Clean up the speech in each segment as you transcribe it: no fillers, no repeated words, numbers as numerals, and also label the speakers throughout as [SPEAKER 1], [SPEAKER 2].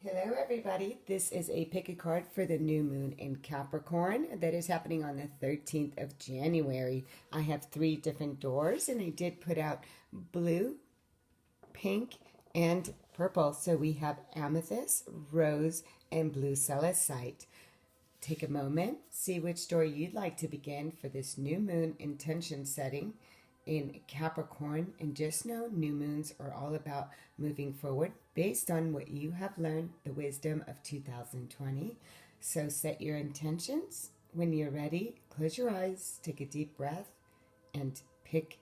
[SPEAKER 1] Hello, everybody. This is a pick a card for the new moon in Capricorn that is happening on the 13th of January. I have three different doors, and I did put out blue, pink, and purple. So we have amethyst, rose, and blue celestite. Take a moment, see which door you'd like to begin for this new moon intention setting in Capricorn. And just know new moons are all about moving forward based on what you have learned, the wisdom of 2020. So set your intentions. When you're ready, close your eyes, take a deep breath, and pick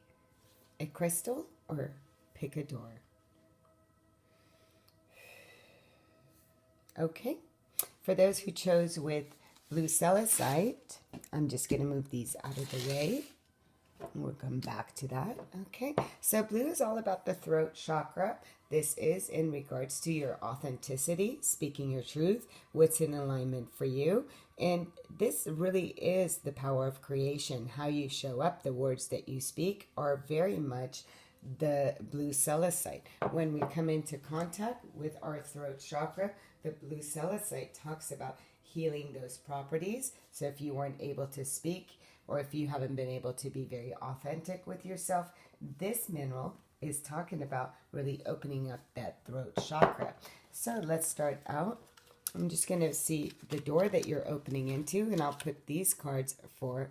[SPEAKER 1] a crystal or pick a door. Okay, for those who chose with blue celestite, I'm just going to move these out of the way. We'll come back to that. Okay, so blue is all about the throat chakra. This is in regards to your authenticity, speaking your truth, what's in alignment for you. And this really is the power of creation. How you show up, the words that you speak are very much the blue celestite. When we come into contact with our throat chakra, the blue celestite talks about healing those properties. So if you weren't able to speak, or if you haven't been able to be very authentic with yourself, this mineral is talking about really opening up that throat chakra. So let's start out. I'm just going to see the door that you're opening into, and I'll put these cards for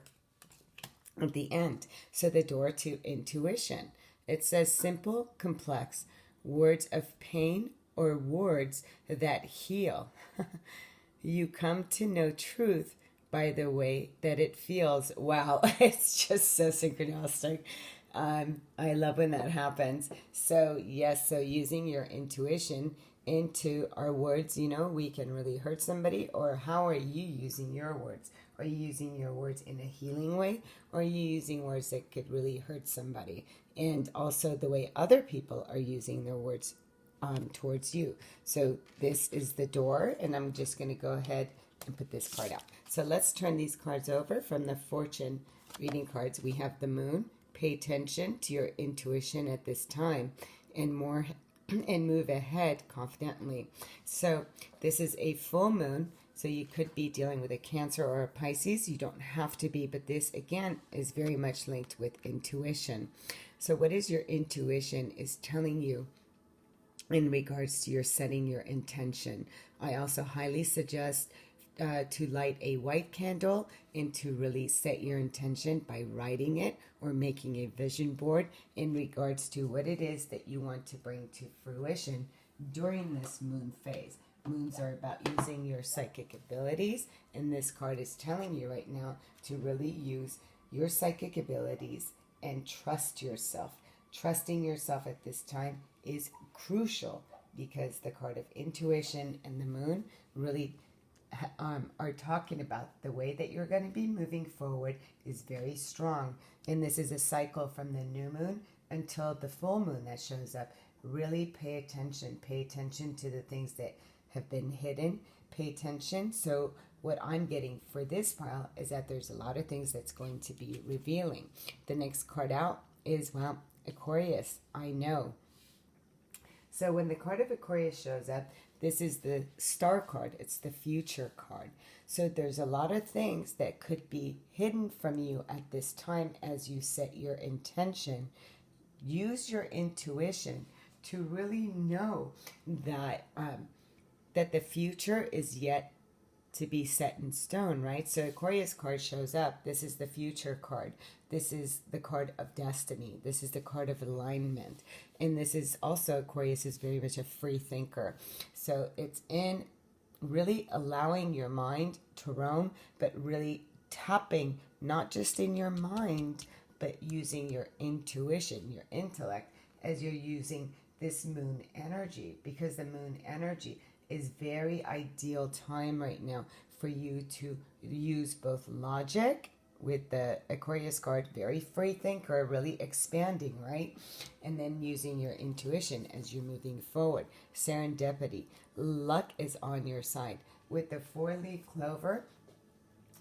[SPEAKER 1] at the end. So the door to intuition. It says simple, complex, words of pain or words that heal. You come to know truth by the way that it feels. Wow, it's just so synchronistic. I love when that happens. So yes, so using your intuition into our words, we can really hurt somebody. Or how are you using your words? Are you using your words in a healing way? Or are you using words that could really hurt somebody? And also the way other people are using their words towards you. So this is the door, and I'm just going to go ahead and put this card out. So let's turn these cards over. From the fortune reading cards, we have the moon. Pay attention to your intuition at this time and move ahead confidently. So this is a full moon, so you could be dealing with a Cancer or a Pisces. You don't have to be, but this again is very much linked with intuition. So what is your intuition is telling you in regards to your setting your intention? I also highly suggest to light a white candle and to really set your intention by writing it or making a vision board in regards to what it is that you want to bring to fruition during this moon phase. Moons are about using your psychic abilities, and this card is telling you right now to really use your psychic abilities and trust yourself. Trusting yourself at this time is crucial because the card of intuition and the moon really are talking about the way that you're going to be moving forward is very strong. And this is a cycle from the new moon until the full moon that shows up. Really pay attention. Pay attention to the things that have been hidden. Pay attention. So what I'm getting for this pile is that there's a lot of things that's going to be revealing. The next card out is, well, Aquarius. I know. So when the card of Aquarius shows up, this is the star card. It's the future card. So there's a lot of things that could be hidden from you at this time as you set your intention. Use your intuition to really know that that the future is yet to be set in stone, right? So Aquarius card shows up. This is the future card. This is the card of destiny. This is the card of alignment. And this is also, Aquarius is very much a free thinker. So it's in really allowing your mind to roam, but really tapping not just in your mind, but using your intuition, your intellect, as you're using this moon energy, because the moon energy is very ideal time right now for you to use both logic with the Aquarius card, very free thinker, really expanding, right? And then using your intuition as you're moving forward. Serendipity. Luck is on your side. With the four-leaf clover,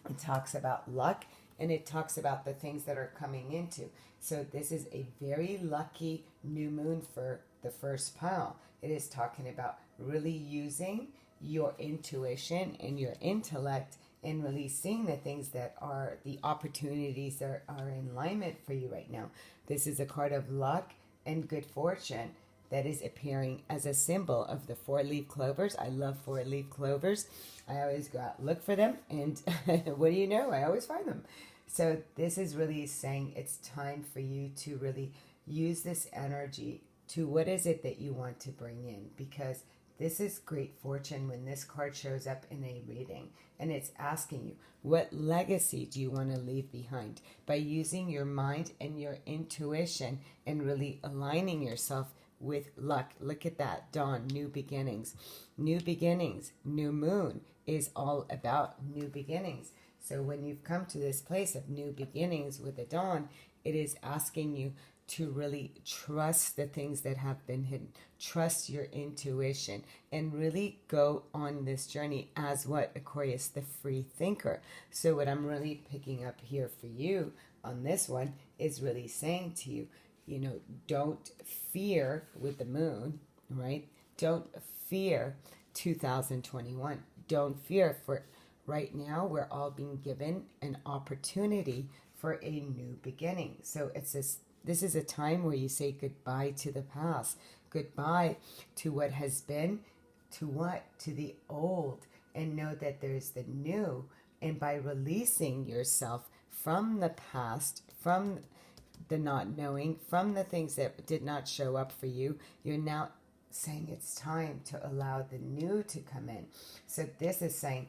[SPEAKER 1] it talks about luck, and it talks about the things that are coming into. So this is a very lucky new moon for the first pile. It is talking about really using your intuition and your intellect and really seeing the things that are the opportunities that are in alignment for you right now. This is a card of luck and good fortune that is appearing as a symbol of the four-leaf clovers. I love four-leaf clovers. I always go out and look for them, and what do you know? I always find them. So this is really saying it's time for you to really use this energy to what is it that you want to bring in, because this is great fortune when this card shows up in a reading, and it's asking you, what legacy do you want to leave behind? By using your mind and your intuition and really aligning yourself with luck. Look at that, dawn, new beginnings. New beginnings, new moon is all about new beginnings. So when you've come to this place of new beginnings with the dawn, it is asking you to really trust the things that have been hidden. Trust your intuition and really go on this journey as what, Aquarius, the free thinker. So what I'm really picking up here for you on this one is really saying to you, you know, don't fear with the moon, right? Don't fear 2021. Don't fear, for right now we're all being given an opportunity for a new beginning. So it's this is a time where you say goodbye to the past, goodbye to what has been, to what? To the old, and know that there's the new. And by releasing yourself from the past, from the not knowing, from the things that did not show up for you, you're now saying it's time to allow the new to come in. So this is saying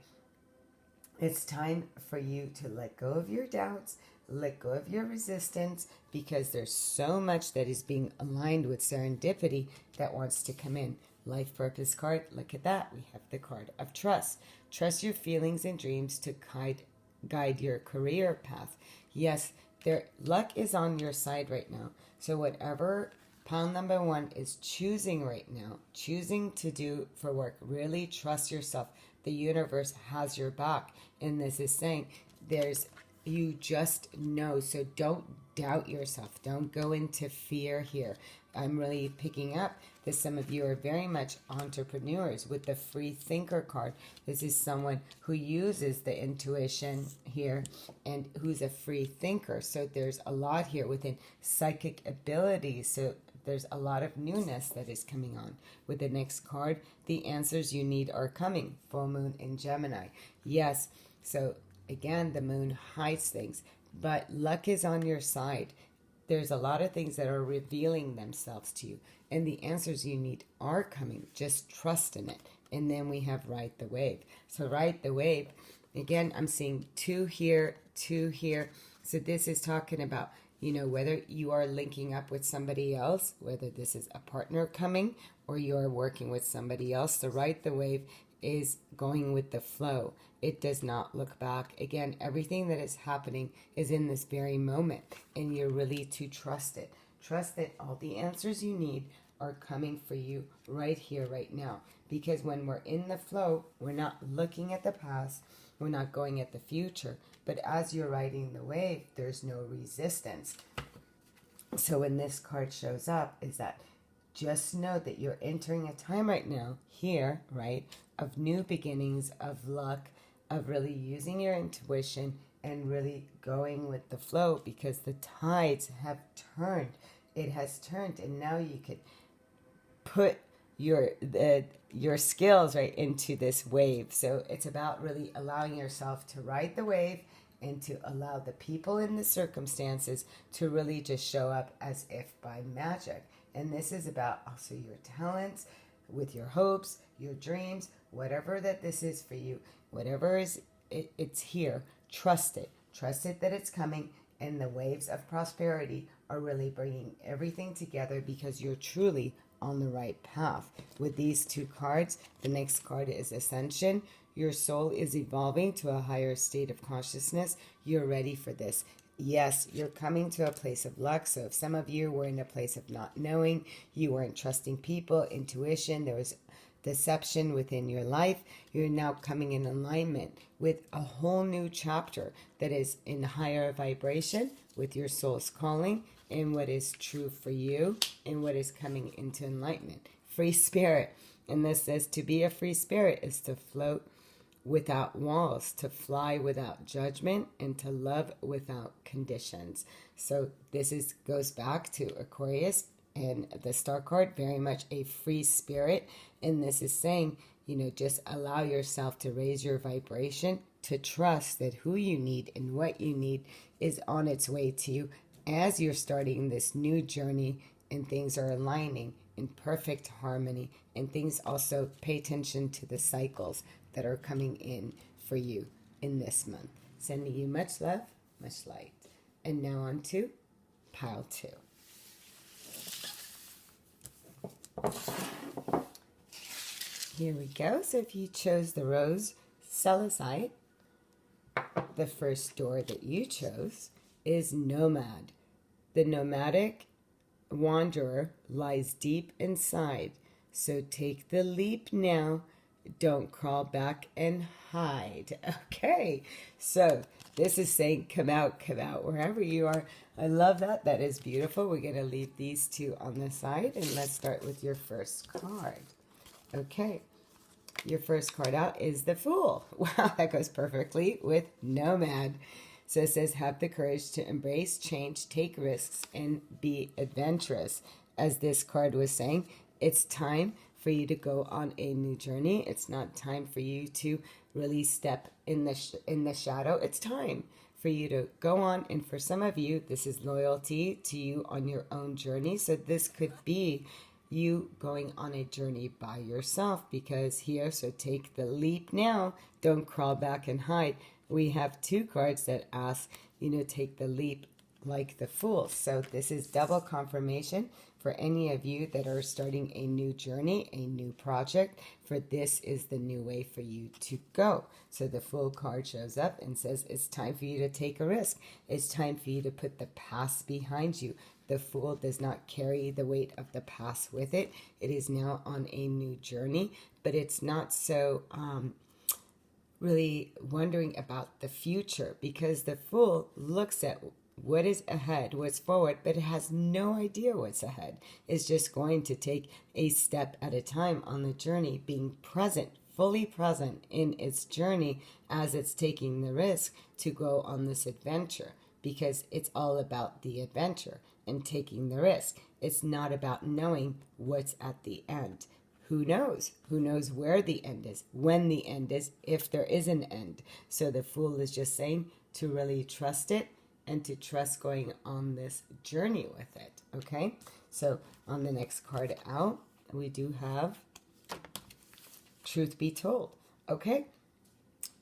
[SPEAKER 1] it's time for you to let go of your doubts, let go of your resistance, because there's so much that is being aligned with serendipity that wants to come in. Life purpose card, look at that. We have the card of trust. Trust your feelings and dreams to guide your career path. Yes, luck is on your side right now. So whatever pound number one is choosing right now, choosing to do for work, really trust yourself. The universe has your back. And this is saying you just know. So don't doubt yourself. Don't go into fear here. I'm really picking up that some of you are very much entrepreneurs with the free thinker card. This is someone who uses the intuition here and who's a free thinker. So there's a lot here within psychic abilities. So there's a lot of newness that is coming on. With the next card, the answers you need are coming. Full moon in Gemini. Yes, so again, the moon hides things, but luck is on your side. There's a lot of things that are revealing themselves to you, and the answers you need are coming. Just trust in it. And then we have ride the wave. So ride the wave, again, I'm seeing 2 here, 2 here. So this is talking about, you know, whether you are linking up with somebody else, whether this is a partner coming or you are working with somebody else. So ride the wave is going with the flow. It does not look back. Again, everything that is happening is in this very moment, and you're really to trust it. Trust that all the answers you need are coming for you right here, right now. Because when we're in the flow, we're not looking at the past, we're not going at the future. But as you're riding the wave, there's no resistance. So when this card shows up, is that just know that you're entering a time right now, here, right, of new beginnings, of luck, of really using your intuition and really going with the flow, because the tides have turned. It has turned, and now you could put your skills right into this wave. So it's about really allowing yourself to ride the wave and to allow the people in the circumstances to really just show up as if by magic. And this is about also your talents, with your hopes, your dreams, whatever that this is for you, whatever is it's here. Trust it. Trust it that it's coming, and the waves of prosperity are really bringing everything together, because you're truly on the right path. With these 2 cards, the next card is Ascension. Your soul is evolving to a higher state of consciousness. You're ready for this. Yes, you're coming to a place of luck. So if some of you were in a place of not knowing, you weren't trusting people, intuition, there was deception within your life, you're now coming in alignment with a whole new chapter that is in higher vibration with your soul's calling and what is true for you and what is coming into enlightenment. Free spirit. And this says to be a free spirit is to float without walls, to fly without judgment, and to love without conditions. So this goes back to Aquarius and the star card, very much a free spirit. And this is saying, just allow yourself to raise your vibration, to trust that who you need and what you need is on its way to you as you're starting this new journey, and things are aligning in perfect harmony. And things also, pay attention to the cycles that are coming in for you in this month. Sending you much love, much light. And now on to pile 2. Here we go. So if you chose the rose celestite, the first door that you chose is nomad. The nomadic wanderer lies deep inside. So take the leap now. Don't crawl back and hide. Okay. So this is saying come out, wherever you are. I love that. That is beautiful. We're going to leave these 2 on the side. And let's start with your first card. Okay. Your first card out is the Fool. Wow, that goes perfectly with Nomad. So it says, have the courage to embrace change, take risks, and be adventurous. As this card was saying, it's time for you to go on a new journey. It's not time for you to really step in the shadow. It's time for you to go on. And for some of you, this is loyalty to you on your own journey. So this could be you going on a journey by yourself, because here, so take the leap now, don't crawl back and hide. We have 2 cards that ask, take the leap like the Fool. So this is double confirmation for any of you that are starting a new journey, a new project, for this is the new way for you to go. So the Fool card shows up and says, it's time for you to take a risk. It's time for you to put the past behind you. The Fool does not carry the weight of the past with it. It is now on a new journey, but it's not so really wondering about the future, because the Fool looks at what is ahead, what's forward, but it has no idea what's ahead. It's just going to take a step at a time on the journey, being present, fully present in its journey as it's taking the risk to go on this adventure, because it's all about the adventure and taking the risk. It's not about knowing what's at the end. Who knows? Who knows where the end is, when the end is, if there is an end. So the Fool is just saying to really trust it and to trust going on this journey with it. Okay? So on the next card out, we do have Truth Be Told. Okay?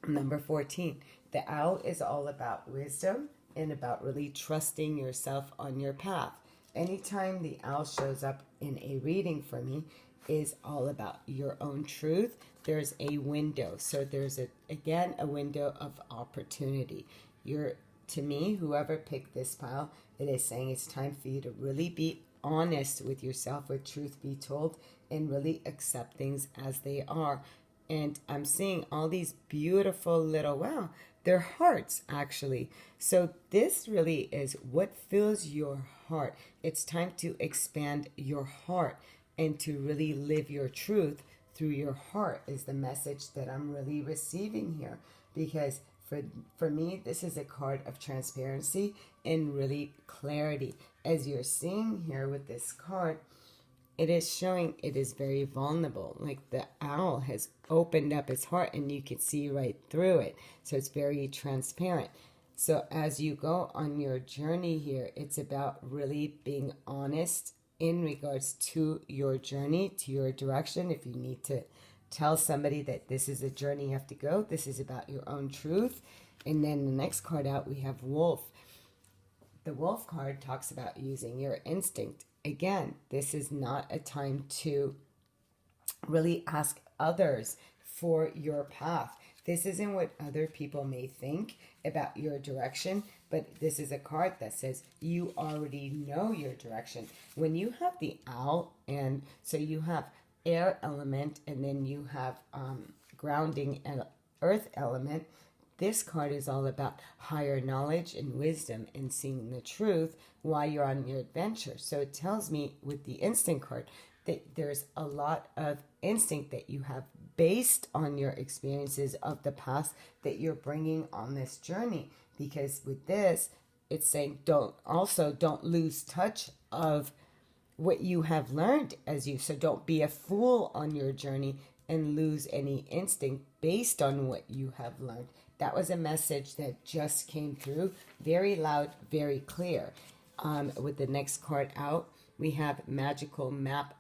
[SPEAKER 1] Number 14. The owl is all about wisdom and about really trusting yourself on your path. Anytime the owl shows up in a reading for me, is all about your own truth. There's a window. So there's again a window of opportunity. To me, whoever picked this pile, it is saying it's time for you to really be honest with yourself, with truth be told, and really accept things as they are. And I'm seeing all these beautiful little, wow, they're hearts actually. So this really is what fills your heart. It's time to expand your heart and to really live your truth through your heart is the message that I'm really receiving here. Because for me, this is a card of transparency and really clarity. As you're seeing here with this card, it is showing it is very vulnerable. Like the owl has opened up its heart and you can see right through it. So it's very transparent. So as you go on your journey here, it's about really being honest in regards to your journey, to your direction. If you need to tell somebody that this is a journey you have to go, this is about your own truth. And then the next card out, we have Wolf. The Wolf card talks about using your instinct. Again, this is not a time to really ask others for your path. This isn't what other people may think about your direction, but this is a card that says you already know your direction. When you have the owl, and so you have air element, and then you have grounding and earth element, this card is all about higher knowledge and wisdom and seeing the truth while you're on your adventure. So it tells me with the instant card, that there's a lot of instinct that you have based on your experiences of the past that you're bringing on this journey. Because with this, it's saying don't lose touch of what you have learned as you. So don't be a fool on your journey and lose any instinct based on what you have learned. That was a message that just came through very loud, very clear. With the next card out, we have Magical Map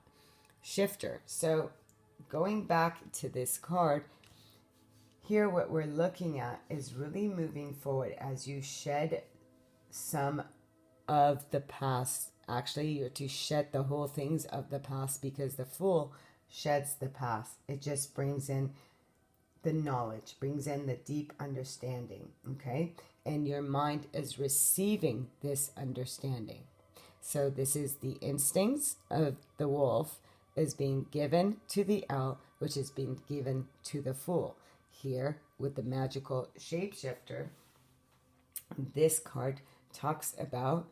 [SPEAKER 1] Shifter. So going back to this card, here what we're looking at is really moving forward as you shed some of the past. Actually, you're to shed the whole things of the past, because the Fool sheds the past. It just brings in the knowledge, brings in the deep understanding, okay? And your mind is receiving this understanding. So this is the instincts of the wolf is being given to the owl, which is being given to the Fool. Here, with the magical shapeshifter, this card talks about,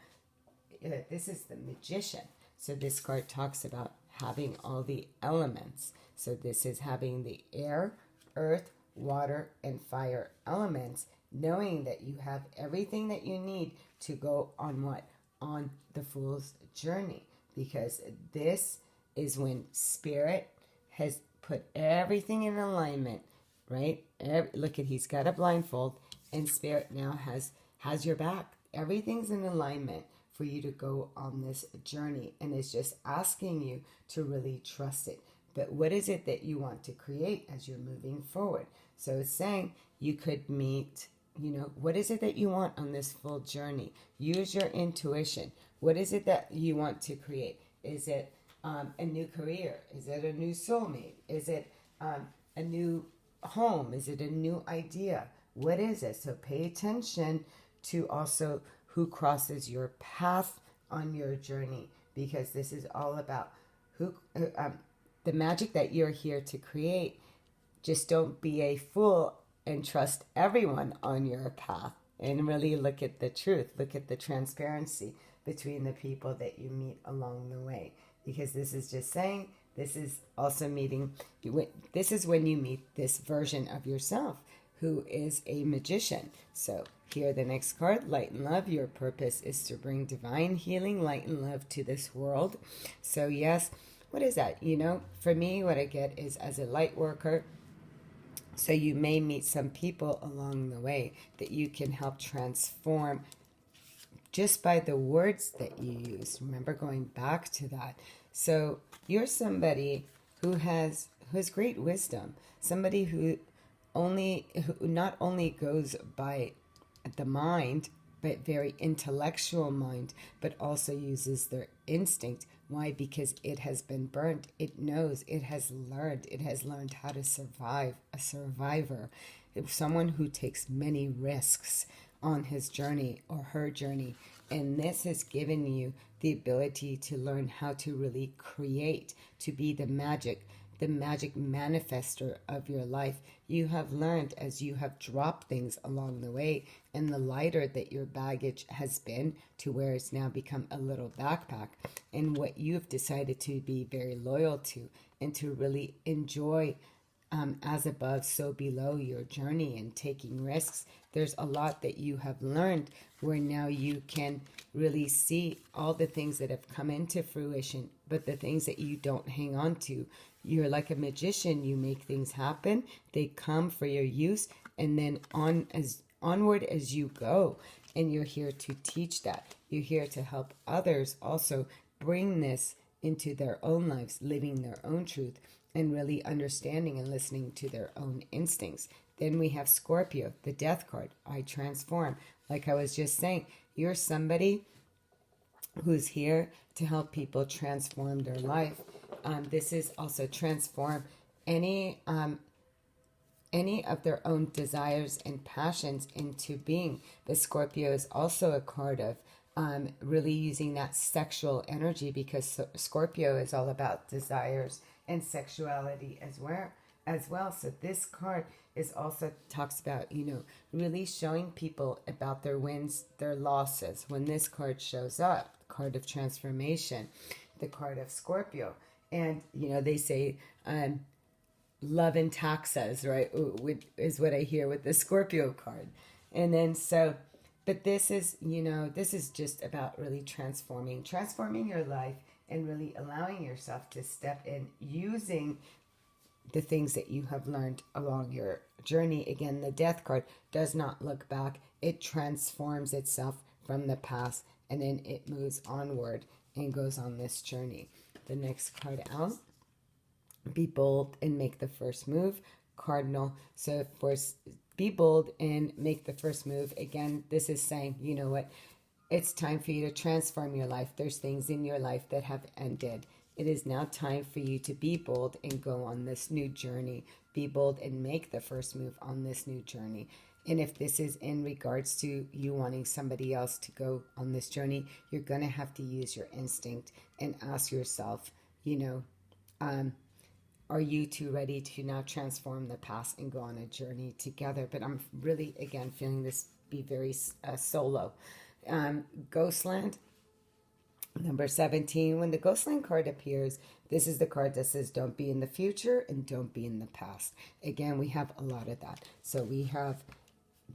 [SPEAKER 1] this is the magician. So this card talks about having all the elements. So this is having the air, earth, water, and fire elements, knowing that you have everything that you need to go on what? On the Fool's journey. Because this is when Spirit has put everything in alignment, right? Look at, he's got a blindfold, and Spirit now has your back. Everything's in alignment for you to go on this journey, and it's just asking you to really trust it. But what is it that you want to create as you're moving forward? So it's saying you could meet, what is it that you want on this full journey? Use your intuition. What is it that you want to create? Is it a new career? Is it a new soulmate? Is it a new home? Is it a new idea? What is it? So pay attention to also who crosses your path on your journey, because this is all about the magic that you're here to create. Just don't be a fool and trust everyone on your path, and really look at the truth, look at the transparency between the people that you meet along the way, because this is just saying, this is also meeting, this is when you meet this version of yourself who is a magician. So here, the next card, Light and Love. Your purpose is to bring divine healing, light and love to this world. So yes, what is that? For me, what I get is, as a light worker, so you may meet some people along the way that you can help transform just by the words that you use. Remember, going back to that. So you're somebody who has great wisdom, somebody who not only goes by the mind, but very intellectual mind, but also uses their instinct. Why? Because it has been burned. It knows, it has learned how to survive, a survivor. Someone who takes many risks on his journey or her journey. And this has given you the ability to learn how to really create, to be the magic manifester of your life. You have learned, as you have dropped things along the way, and the lighter that your baggage has been, to where it's now become a little backpack, and what you've decided to be very loyal to, and to really enjoy as above, so below your journey and taking risks. There's a lot that you have learned where now you can really see all the things that have come into fruition, but the things that you don't hang on to. You're like a magician. You make things happen. They come for your use, and then onward as you go. And you're here to teach that. You're here to help others also bring this into their own lives, living their own truth, and really understanding and listening to their own instincts. Then we have Scorpio, the Death card. I transform. Like I was just saying, you're somebody who's here to help people transform their life. This is also transform any of their own desires and passions into being. The Scorpio is also a card of really using that sexual energy, because Scorpio is all about desires and sexuality as well. So this card is also talks about, really showing people about their wins, their losses. When this card shows up, card of transformation, the card of Scorpio, And, they say, love and taxes, right? Is what I hear with the Scorpio card. And then but this is, this is just about really transforming your life and really allowing yourself to step in using the things that you have learned along your journey. Again, the Death card does not look back. It transforms itself from the past, and then it moves onward and goes on this journey. The next card out, be bold and make the first move, Cardinal. So for be bold and make the first move. Again, this is saying, you know what? It's time for you to transform your life. There's things in your life that have ended. It is now time for you to be bold and go on this new journey. Be bold and make the first move on this new journey. And if this is in regards to you wanting somebody else to go on this journey, you're going to have to use your instinct and ask yourself, are you two ready to now transform the past and go on a journey together? But I'm really, again, feeling this be very solo. Ghostland, number 17. When the Ghostland card appears, this is the card that says don't be in the future and don't be in the past. Again, we have a lot of that. So we have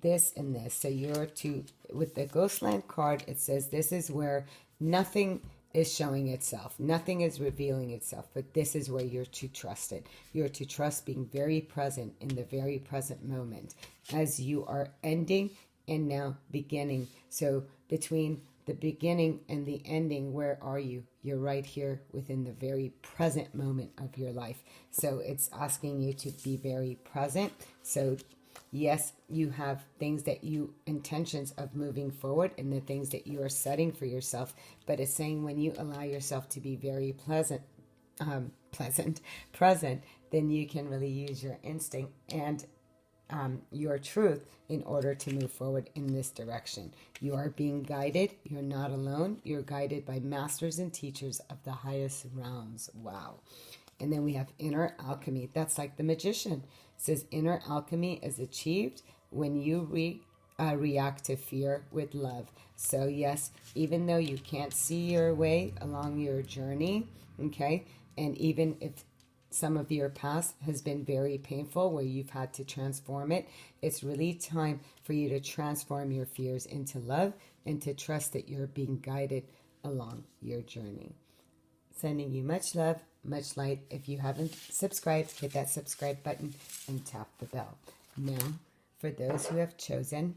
[SPEAKER 1] this and this. So you're to, with the Ghostland card, it says this is where nothing is showing itself. Nothing is revealing itself, but this is where you're to trust it. You're to trust being very present in the very present moment as you are ending and now beginning. So between the beginning and the ending, where are you? You're right here within the very present moment of your life. So it's asking you to be very present. So yes, you have things that intentions of moving forward and the things that you are setting for yourself. But it's saying when you allow yourself to be very present, then you can really use your instinct and your truth in order to move forward in this direction. You are being guided. You're not alone. You're guided by masters and teachers of the highest realms. Wow. And then we have inner alchemy. That's like the magician. It says inner alchemy is achieved when you react to fear with love. So yes, even though you can't see your way along your journey, okay, and even if some of your past has been very painful where you've had to transform it, it's really time for you to transform your fears into love and to trust that you're being guided along your journey. Sending you much love, much light. If you haven't subscribed, hit that subscribe button and tap the bell. Now, for those who have chosen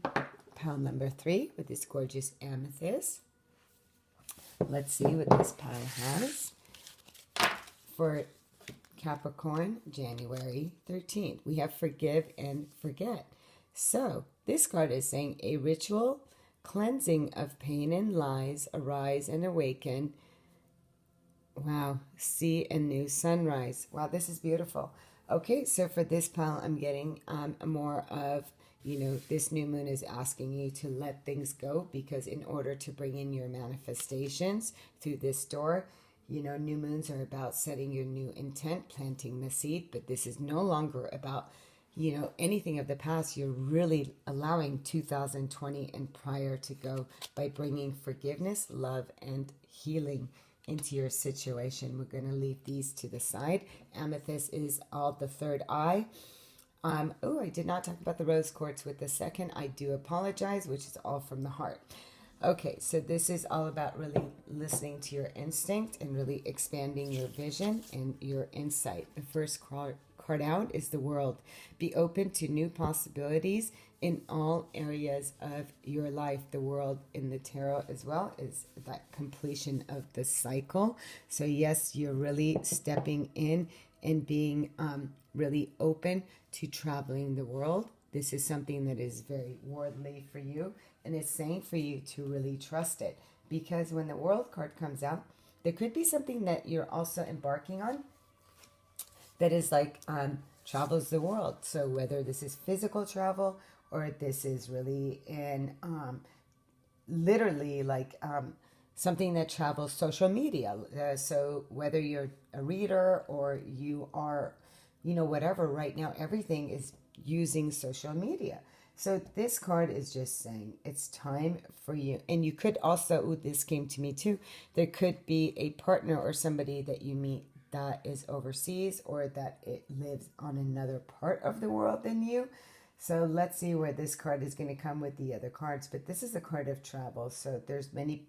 [SPEAKER 1] pile number 3 with this gorgeous amethyst, let's see what this pile has. For Capricorn, January 13th, we have forgive and forget. So this card is saying a ritual cleansing of pain and lies, arise and awaken. Wow, see a new sunrise. Wow, this is beautiful. Okay, so for this pile, I'm getting more of, this new moon is asking you to let things go, because in order to bring in your manifestations through this door, new moons are about setting your new intent, planting the seed, but this is no longer about, anything of the past. You're really allowing 2020 and prior to go by bringing forgiveness, love, and healing into your situation. We're going to leave these to the side. Amethyst is all the third eye. I did not talk about the rose quartz with the second. I do apologize, which is all from the heart. Okay, so this is all about really listening to your instinct and really expanding your vision and your insight. The first card out is the world. Be open to new possibilities in all areas of your life. The world in the tarot as well is that completion of the cycle. So yes, you're really stepping in and being really open to traveling the world. This is something that is very worldly for you, and it's saying for you to really trust it, because when the world card comes out, there could be something that you're also embarking on that is like travels the world. So whether this is physical travel or this is really in literally like something that travels social media. So whether you're a reader or you are, whatever, right now everything is using social media. So this card is just saying it's time for you. And you could also, this came to me too, there could be a partner or somebody that you meet that is overseas or that it lives on another part of the world than you. So let's see where this card is going to come with the other cards. But this is a card of travel. So there's many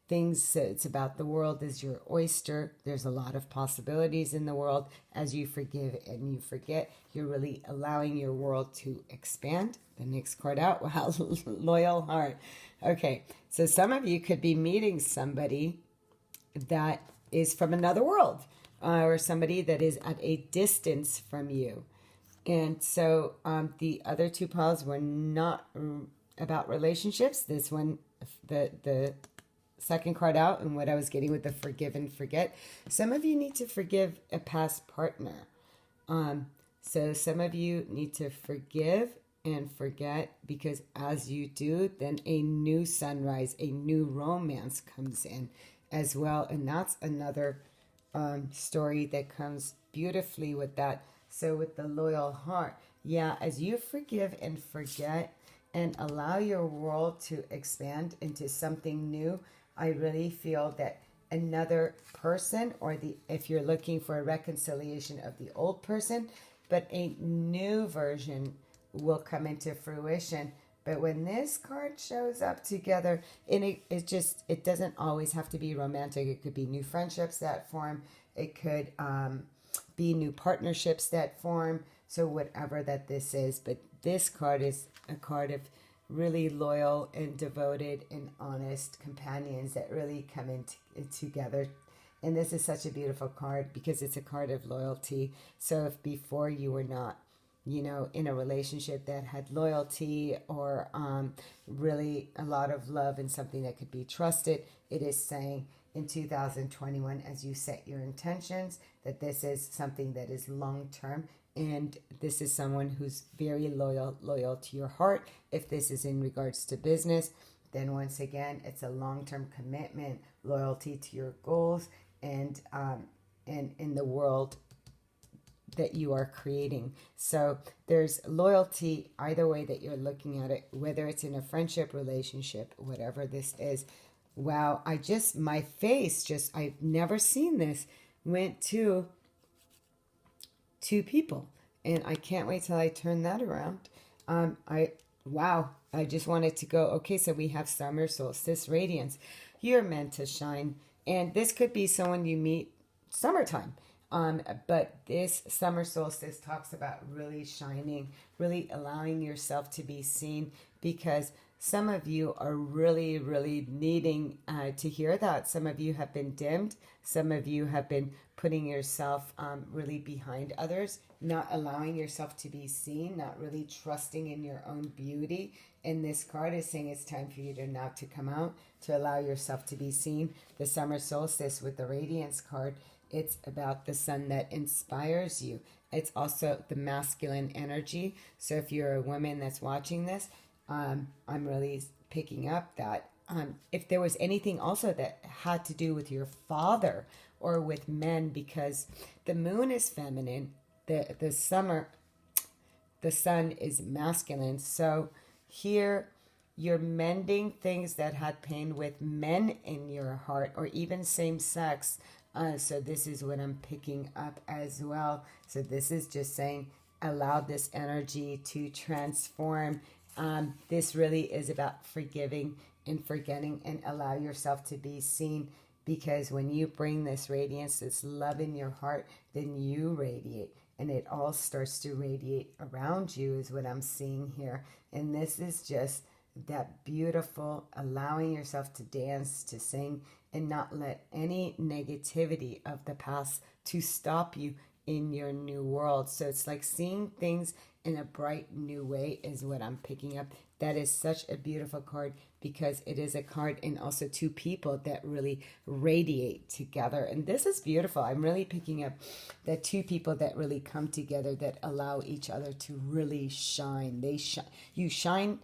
[SPEAKER 1] things. It's about the world is your oyster. There's a lot of possibilities in the world. As you forgive and you forget, you're really allowing your world to expand. The next card out, wow, loyal heart. Okay, so some of you could be meeting somebody that is from another world, or somebody that is at a distance from you. And so the other two piles were not about relationships. This one, the second card out, and what I was getting with the forgive and forget. Some of you need to forgive a past partner. So some of you need to forgive and forget, because as you do, then a new sunrise, a new romance comes in as well. And that's another story that comes beautifully with that. So with the loyal heart, yeah, as you forgive and forget and allow your world to expand into something new, I really feel that another person, or if you're looking for a reconciliation of the old person, but a new version will come into fruition. But when this card shows up together, and it doesn't always have to be romantic. It could be new friendships that form. It could be new partnerships that form. So whatever that this is, but this card is a card of really loyal and devoted and honest companions that really come in together. And this is such a beautiful card because it's a card of loyalty. So if before you were not, in a relationship that had loyalty or really a lot of love and something that could be trusted, it is saying in 2021, as you set your intentions, that this is something that is long-term. And this is someone who's very loyal to your heart. If this is in regards to business, then once again, it's a long-term commitment, loyalty to your goals, and in the world that you are creating. So there's loyalty either way that you're looking at it, whether it's in a friendship, relationship, whatever this is. Wow, my face I've never seen this, went to two people, and I can't wait till I turn that around. I just wanted to go, okay, so we have summer solstice radiance. You're meant to shine, and this could be someone you meet summertime. But this summer solstice talks about really shining, really allowing yourself to be seen, because some of you are really, really needing to hear that. Some of you have been dimmed. Some of you have been putting yourself really behind others, not allowing yourself to be seen, not really trusting in your own beauty. And this card is saying it's time for you to come out, to allow yourself to be seen. The summer solstice with the radiance card, it's about the sun that inspires you. It's also the masculine energy. So if you're a woman that's watching this, I'm really picking up that if there was anything also that had to do with your father or with men, because the moon is feminine, the sun is masculine. So here you're mending things that had pain with men in your heart, or even same sex. So this is what I'm picking up as well. So this is just saying, allow this energy to transform. This really is about forgiving and forgetting, and allow yourself to be seen, because when you bring this radiance, this love in your heart, then you radiate, and it all starts to radiate around you is what I'm seeing here. And this is just that beautiful, allowing yourself to dance, to sing, and not let any negativity of the past to stop you in your new world. So it's like seeing things in a bright new way is what I'm picking up. That is such a beautiful card, because it is a card and also two people that really radiate together. And this is beautiful. I'm really picking up that two people that really come together, that allow each other to really shine. You shine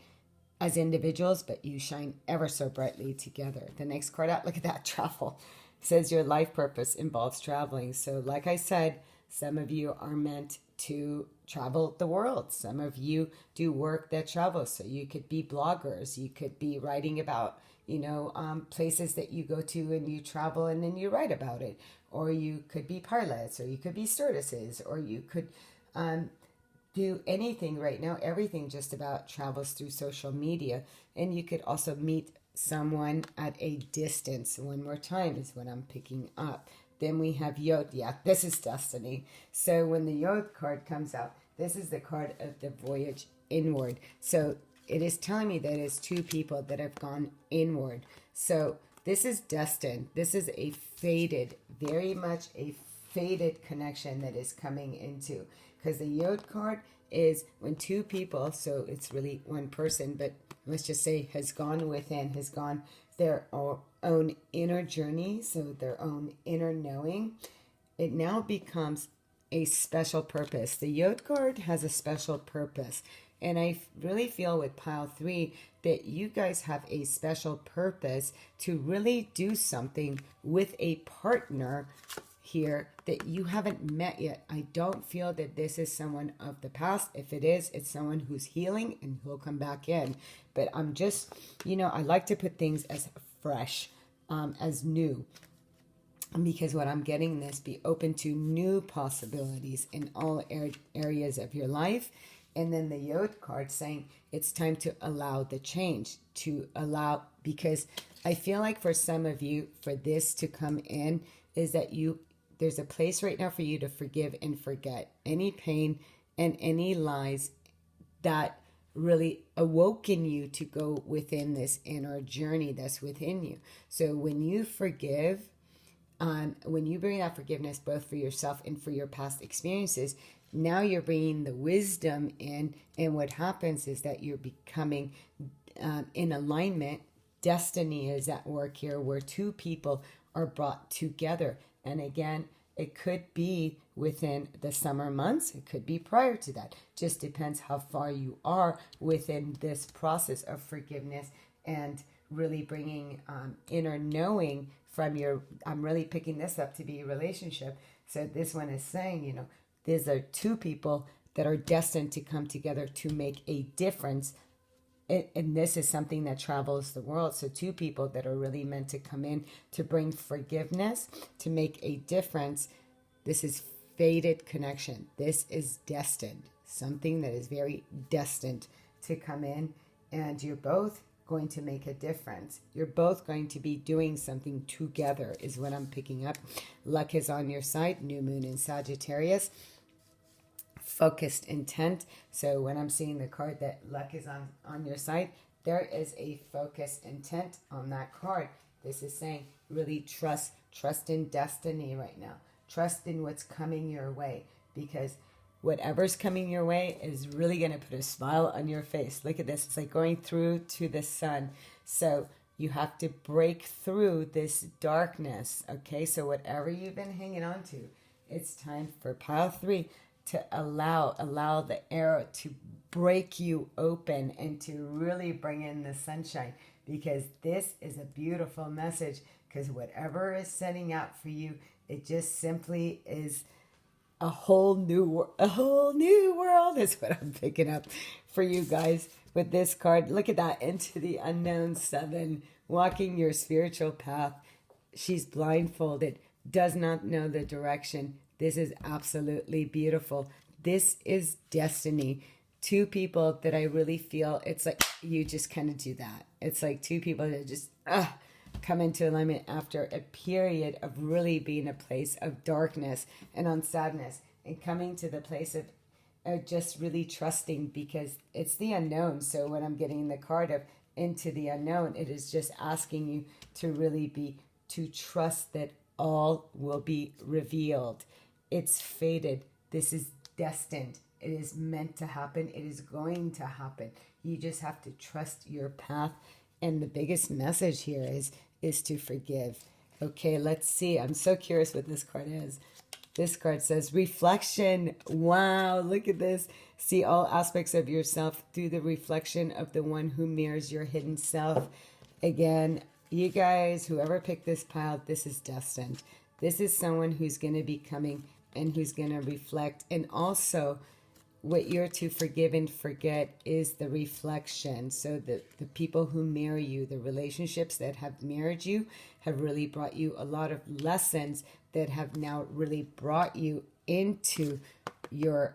[SPEAKER 1] as individuals, but you shine ever so brightly together. The next card out, look at that, travel. It says your life purpose involves traveling. So like I said, some of you are meant to travel the world. Some of you do work that travels. So you could be bloggers. You could be writing about, places that you go to and you travel and then you write about it. or you could be pilots, or you could be stewardesses, or you could do anything right now. Everything just about travels through social media. And you could also meet someone at a distance. One more time is what I'm picking up. Then we have Yod. Yeah, this is destiny. So when the Yod card comes out, this is the card of the voyage inward. So it is telling me that it's two people that have gone inward. So this is destined. This is a fated, very much a fated connection that is coming into. Because the Yod card is when two people, so it's really one person, but let's just say has gone within, has gone their own inner journey, so their own inner knowing. It now becomes a special purpose. The Yod card has a special purpose. And I really feel with pile 3 that you guys have a special purpose to really do something with a partner here that you haven't met yet. I don't feel that this is someone of the past. If it is, it's someone who's healing and who'll come back in. But I'm just, I like to put things as fresh, as new. Because what I'm getting this, be open to new possibilities in all areas of your life. And then the Yod card saying it's time to allow the change, to allow, because I feel like for some of you, for this to come in, is that there's a place right now for you to forgive and forget any pain and any lies that really awoken you to go within this inner journey that's within you. So when you forgive, when you bring that forgiveness both for yourself and for your past experiences, now you're bringing the wisdom in, and what happens is that you're becoming in alignment. Destiny is at work here, where two people are brought together. And again, it could be within the summer months. It could be prior to that. Just depends how far you are within this process of forgiveness and really bringing inner knowing from your, I'm really picking this up to be a relationship. So this one is saying, these are two people that are destined to come together to make a difference. And this is something that travels the world. So two people that are really meant to come in to bring forgiveness, to make a difference. This is fated connection. This is destined. Something that is very destined to come in. And you're both going to make a difference. You're both going to be doing something together is what I'm picking up. Luck is on your side. New moon in Sagittarius. Focused intent. So when I'm seeing the card that luck is on your side, there is a focused intent on that card. This is saying really trust in destiny right now. Trust in what's coming your way, because whatever's coming your way is really going to put a smile on your face. Look at this. It's like going through to the sun. So you have to break through this darkness. Okay, so whatever you've been hanging on to, it's time for pile 3 to allow the arrow to break you open and to really bring in the sunshine, because this is a beautiful message. Because whatever is setting out for you, it just simply is a whole new world is what I'm picking up for you guys with this card. Look at that, into the unknown 7, walking your spiritual path. She's blindfolded, does not know the direction. This is absolutely beautiful. This is destiny. Two people that I really feel, it's like you just kind of do that. It's like two people that just come into alignment after a period of really being a place of darkness and on sadness, and coming to the place of just really trusting, because it's the unknown. So when I'm getting the card of into the unknown, it is just asking you to really to trust that all will be revealed. It's fated. This is destined. It is meant to happen. It is going to happen. You just have to trust your path. And the biggest message here is to forgive. Okay, let's see. I'm so curious what this card is. This card says reflection. Wow, look at this. See all aspects of yourself through the reflection of the one who mirrors your hidden self. Again, you guys, whoever picked this pile, this is destined. This is someone who's going to be coming and who's going to reflect. And also, what you're to forgive and forget is the reflection. So the people who marry you, the relationships that have married you, have really brought you a lot of lessons that have now really brought you into your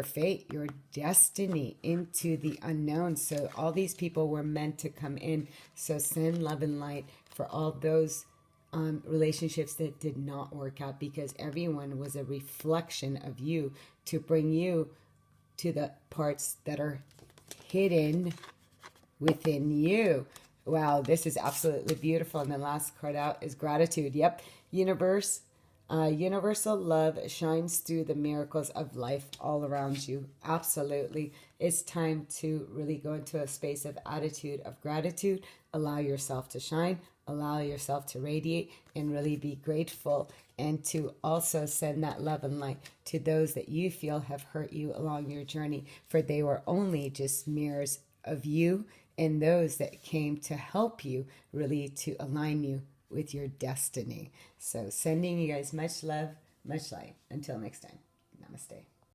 [SPEAKER 1] fate, your destiny, into the unknown. So all these people were meant to come in. So send love and light for all those relationships that did not work out, because everyone was a reflection of you to bring you to the parts that are hidden within you. Wow, this is absolutely beautiful. And the last card out is gratitude. Yep, universal love shines through the miracles of life all around you. Absolutely. It's time to really go into a space of attitude of gratitude. Allow yourself to shine. Allow yourself to radiate and really be grateful, and to also send that love and light to those that you feel have hurt you along your journey, for they were only just mirrors of you and those that came to help you, really to align you with your destiny. So sending you guys much love, much light. Until next time, namaste.